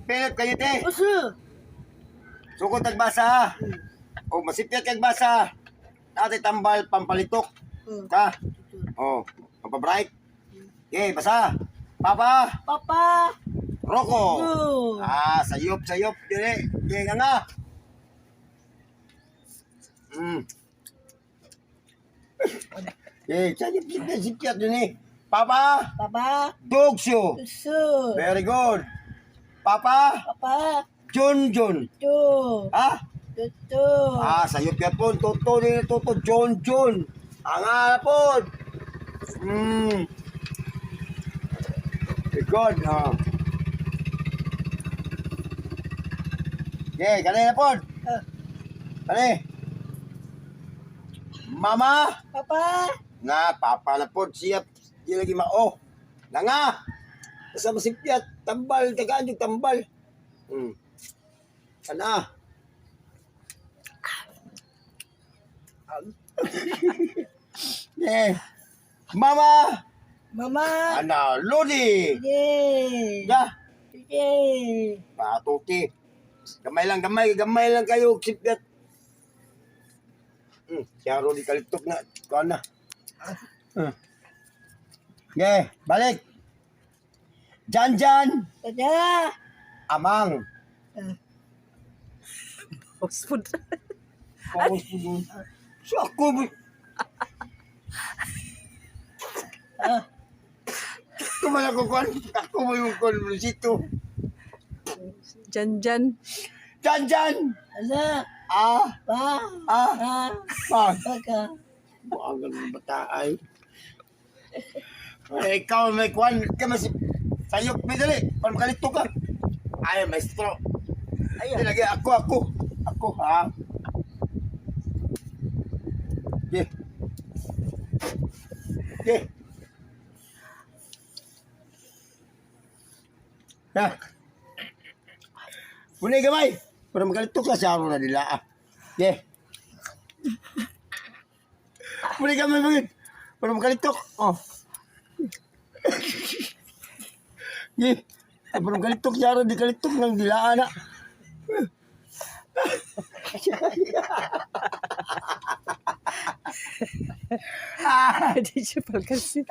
Pilip kayo te. Uso. Sukot tagbasa. O masipyat kag basa. Dati tambal pampalitok. Ka. O, pampabright. Okay, basa. Papa. Papa. Roko. Go. Sayop. Dili. Okay, nga. Okay, sayop din eh. Papa. Papa. Dugsyo. Uso. Very good. Papa. Papa. Jun. Tu. Ha? Tu. Sayop yan po. Toto din. Toto. Jun. Ang po. Very good. Okay, kanina po. Kani. Mama. Papa. Nga, papa na po. Siya. Di lagi mao. Nga. Basta masipyat. Tambal. Tagaan yung tambal. Kana. Mama. Mama. Lodi. Sige. Ya. Sige. Patuti. Gamay lang kayo. Sipyat. Siya Lodi kalitok na. Kana. Okay, balik. Jan. Tada. Amang. House food. So ako. Kumala ko kon. Ako mo yung konversito. Jan. Jan. Asa. Pa. Pag. Paka. Buangan ng bata ay. Ay, ikaw may kwan. Kamas. Sayok, may dali. Pag makalito ka. Ay, maestro. Ay, lagi ako. Ako, ha? Okay. Ha? Punay gamay. Para makalito ka sa araw na nila, Okay. Punay gamay bagay. Para makalitok. Para makalitok sa araw, di kalitok ng dilaan, Di siya pagkasi.